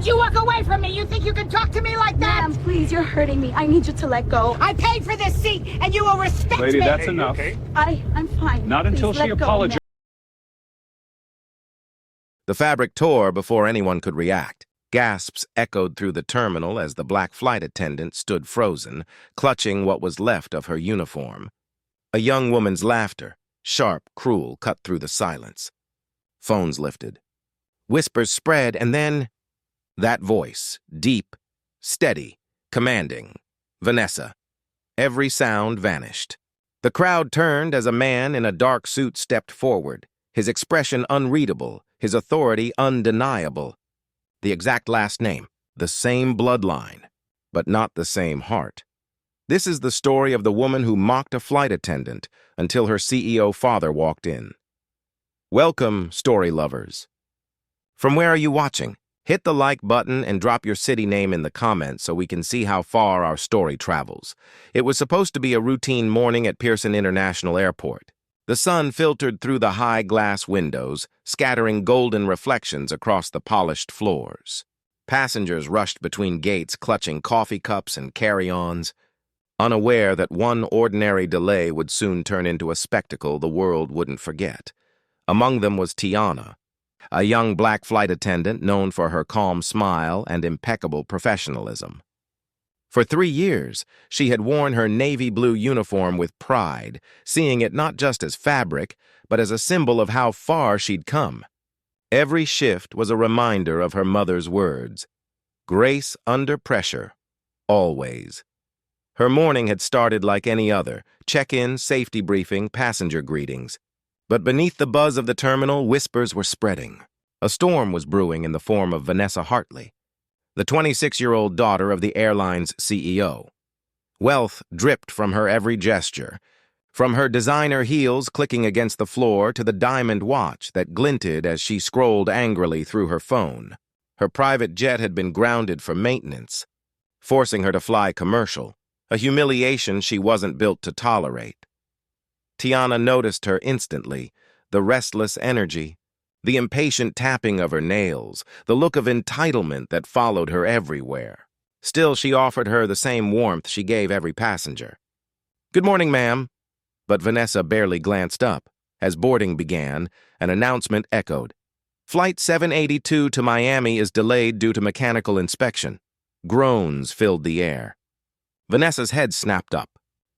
you walk away from me? You think you can talk to me like that? Ma'am, please, you're hurting me. I need you to let go. I paid for this seat, and you will respect Lady, me. that's Hey, enough. okay? I'm fine. Not until Please, she let go, apologizes. The fabric tore before anyone could react. Gasps echoed through the terminal as the black flight attendant stood frozen, clutching what was left of her uniform. A young woman's laughter, sharp, cruel, cut through the silence. Phones lifted. Whispers spread, and then that voice, deep, steady, commanding. Vanessa. Every sound vanished. The crowd turned as a man in a dark suit stepped forward, his expression unreadable, his authority undeniable. The exact last name, the same bloodline, but not the same heart. This is the story of the woman who mocked a flight attendant until her CEO father walked in. Welcome, story lovers. From where are you watching? Hit the like button and drop your city name in the comments so we can see how far our story travels. It was supposed to be a routine morning at Pearson International Airport. The sun filtered through the high glass windows, scattering golden reflections across the polished floors. Passengers rushed between gates, clutching coffee cups and carry-ons, unaware that one ordinary delay would soon turn into a spectacle the world wouldn't forget. Among them was Tiana, a young black flight attendant known for her calm smile and impeccable professionalism. For 3 years, she had worn her navy blue uniform with pride, seeing it not just as fabric, but as a symbol of how far she'd come. Every shift was a reminder of her mother's words, grace under pressure, always. Her morning had started like any other, check-in, safety briefing, passenger greetings. But beneath the buzz of the terminal, whispers were spreading. A storm was brewing in the form of Vanessa Hartley, the 26-year-old daughter of the airline's CEO. Wealth dripped from her every gesture, from her designer heels clicking against the floor to the diamond watch that glinted as she scrolled angrily through her phone. Her private jet had been grounded for maintenance, forcing her to fly commercial, a humiliation she wasn't built to tolerate. Tiana noticed her instantly, the restless energy, the impatient tapping of her nails, the look of entitlement that followed her everywhere. Still, she offered her the same warmth she gave every passenger. "Good morning, ma'am." But Vanessa barely glanced up. As boarding began, an announcement echoed. "Flight 782 to Miami is delayed due to mechanical inspection." Groans filled the air. Vanessa's head snapped up.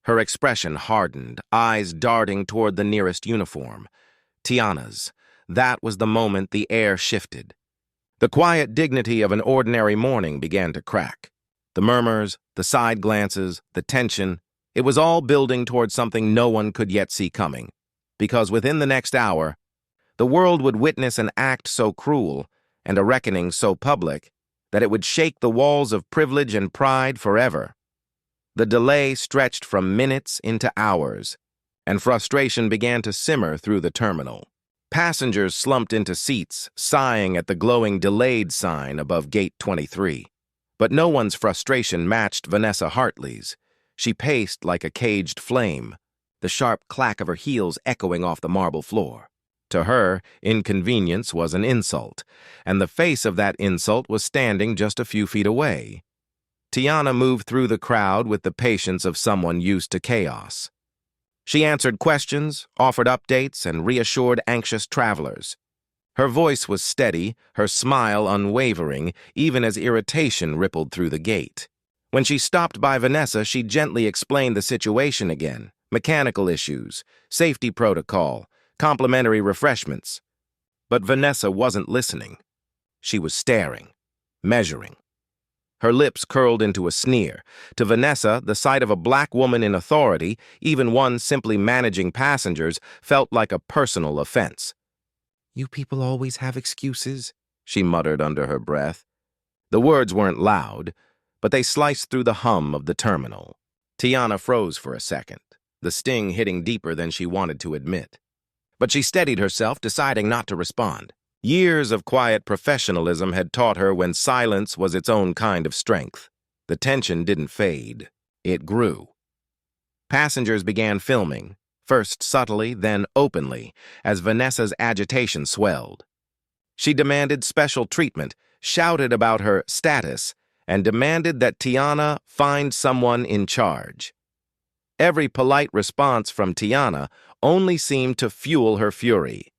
Her expression hardened, eyes darting toward the nearest uniform. Tiana's. That was the moment the air shifted. The quiet dignity of an ordinary morning began to crack. The murmurs, the side glances, the tension, it was all building toward something no one could yet see coming. Because within the next hour, the world would witness an act so cruel and a reckoning so public that it would shake the walls of privilege and pride forever. The delay stretched from minutes into hours, and frustration began to simmer through the terminal. Passengers slumped into seats, sighing at the glowing delayed sign above Gate 23. But no one's frustration matched Vanessa Hartley's. She paced like a caged flame, the sharp clack of her heels echoing off the marble floor. To her, inconvenience was an insult, and the face of that insult was standing just a few feet away. Tiana moved through the crowd with the patience of someone used to chaos. She answered questions, offered updates, and reassured anxious travelers. Her voice was steady, her smile unwavering, even as irritation rippled through the gate. When she stopped by Vanessa, she gently explained the situation again. Mechanical issues, safety protocol, complimentary refreshments. But Vanessa wasn't listening. She was staring, measuring. Her lips curled into a sneer. To Vanessa, the sight of a black woman in authority, even one simply managing passengers, felt like a personal offense. "You people always have excuses," she muttered under her breath. The words weren't loud, but they sliced through the hum of the terminal. Tiana froze for a second, the sting hitting deeper than she wanted to admit. But she steadied herself, deciding not to respond. Years of quiet professionalism had taught her when silence was its own kind of strength. The tension didn't fade. It grew. Passengers began filming, first subtly, then openly, as Vanessa's agitation swelled. She demanded special treatment, shouted about her status, and demanded that Tiana find someone in charge. Every polite response from Tiana only seemed to fuel her fury.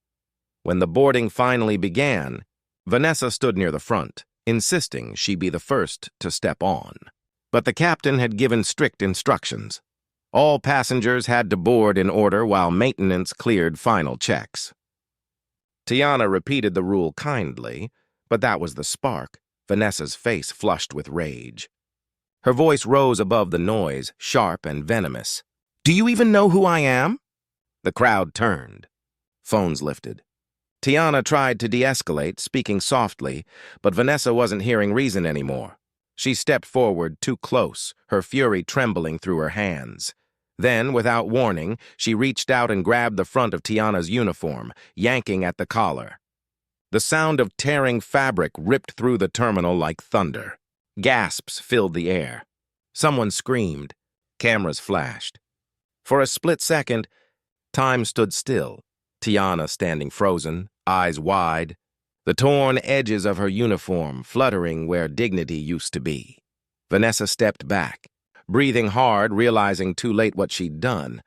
When the boarding finally began, Vanessa stood near the front, insisting she be the first to step on. But the captain had given strict instructions. All passengers had to board in order while maintenance cleared final checks. Tiana repeated the rule kindly, but that was the spark. Vanessa's face flushed with rage. Her voice rose above the noise, sharp and venomous. "Do you even know who I am?" The crowd turned. Phones lifted. Tiana tried to de-escalate, speaking softly, but Vanessa wasn't hearing reason anymore. She stepped forward too close, her fury trembling through her hands. Then, without warning, she reached out and grabbed the front of Tiana's uniform, yanking at the collar. The sound of tearing fabric ripped through the terminal like thunder. Gasps filled the air. Someone screamed. Cameras flashed. For a split second, time stood still, Tiana standing frozen, eyes wide, the torn edges of her uniform fluttering where dignity used to be. Vanessa stepped back, breathing hard, realizing too late what she'd done.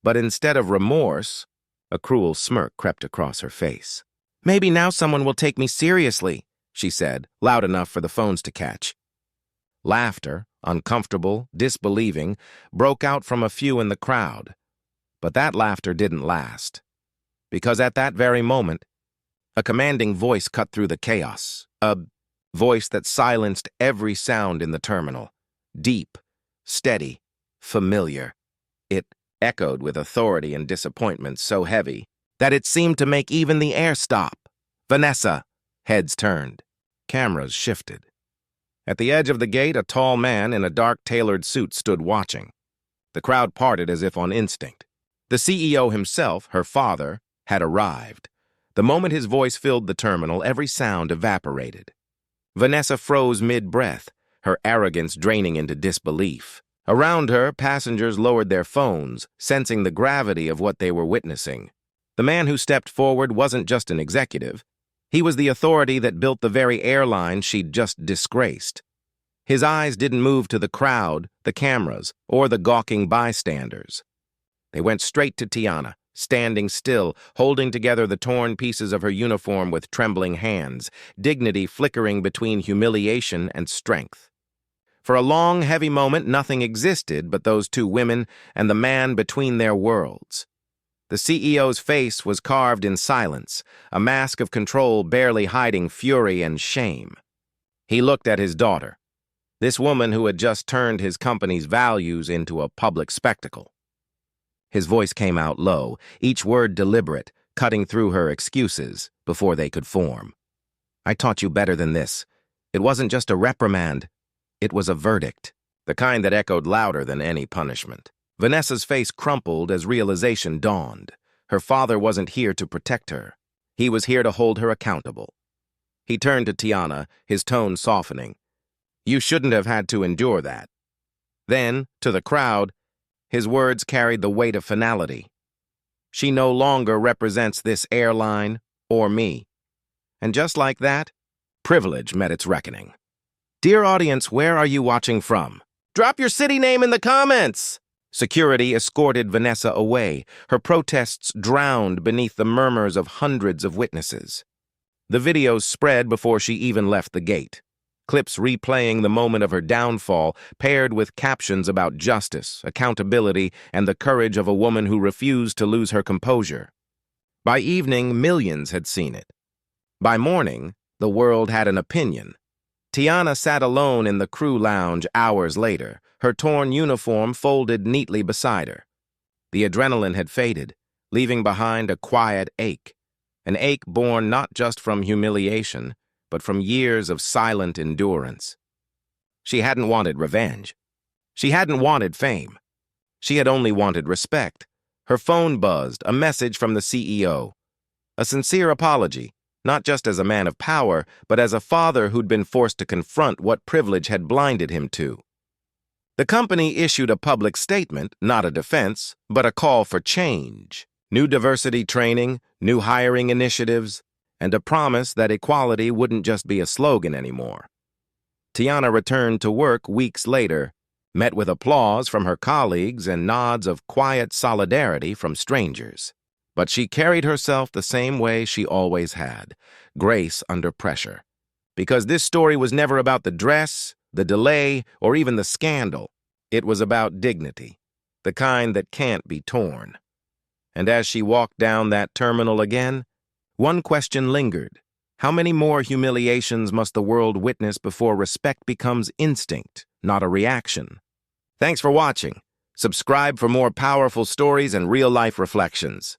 But instead of remorse, a cruel smirk crept across her face. "Maybe now someone will take me seriously," she said, loud enough for the phones to catch. Laughter, uncomfortable, disbelieving, broke out from a few in the crowd. But that laughter didn't last. Because at that very moment, a commanding voice cut through the chaos. A voice that silenced every sound in the terminal. Deep, steady, familiar. It echoed with authority and disappointment so heavy that it seemed to make even the air stop. "Vanessa!" Heads turned. Cameras shifted. At the edge of the gate, a tall man in a dark tailored suit stood watching. The crowd parted as if on instinct. The CEO himself, her father, had arrived. The moment his voice filled the terminal, every sound evaporated. Vanessa froze mid-breath, her arrogance draining into disbelief. Around her, passengers lowered their phones, sensing the gravity of what they were witnessing. The man who stepped forward wasn't just an executive. He was the authority that built the very airline she'd just disgraced. His eyes didn't move to the crowd, the cameras, or the gawking bystanders. They went straight to Tiana, standing still, holding together the torn pieces of her uniform with trembling hands, dignity flickering between humiliation and strength. For a long, heavy moment, nothing existed but those two women and the man between their worlds. The CEO's face was carved in silence, a mask of control barely hiding fury and shame. He looked at his daughter, this woman who had just turned his company's values into a public spectacle. His voice came out low, each word deliberate, cutting through her excuses before they could form. "I taught you better than this. It wasn't just a reprimand. It was a verdict, the kind that echoed louder than any punishment." Vanessa's face crumpled as realization dawned. Her father wasn't here to protect her. He was here to hold her accountable. He turned to Tiana, his tone softening. "You shouldn't have had to endure that." Then, to the crowd, his words carried the weight of finality. "She no longer represents this airline or me." And just like that, privilege met its reckoning. Dear audience, where are you watching from? Drop your city name in the comments! Security escorted Vanessa away, her protests drowned beneath the murmurs of hundreds of witnesses. The videos spread before she even left the gate, clips replaying the moment of her downfall, paired with captions about justice, accountability, and the courage of a woman who refused to lose her composure. By evening, millions had seen it. By morning, the world had an opinion. Tiana sat alone in the crew lounge hours later, her torn uniform folded neatly beside her. The adrenaline had faded, leaving behind a quiet ache, an ache born not just from humiliation, but from years of silent endurance. She hadn't wanted revenge. She hadn't wanted fame. She had only wanted respect. Her phone buzzed, a message from the CEO. A sincere apology, not just as a man of power, but as a father who'd been forced to confront what privilege had blinded him to. The company issued a public statement, not a defense, but a call for change. New diversity training, new hiring initiatives, and a promise that equality wouldn't just be a slogan anymore. Tiana returned to work weeks later, met with applause from her colleagues and nods of quiet solidarity from strangers. But she carried herself the same way she always had, grace under pressure. Because this story was never about the dress, the delay, or even the scandal. It was about dignity, the kind that can't be torn. And as she walked down that terminal again, one question lingered. How many more humiliations must the world witness before respect becomes instinct, not a reaction? Thanks for watching. Subscribe for more powerful stories and real-life reflections.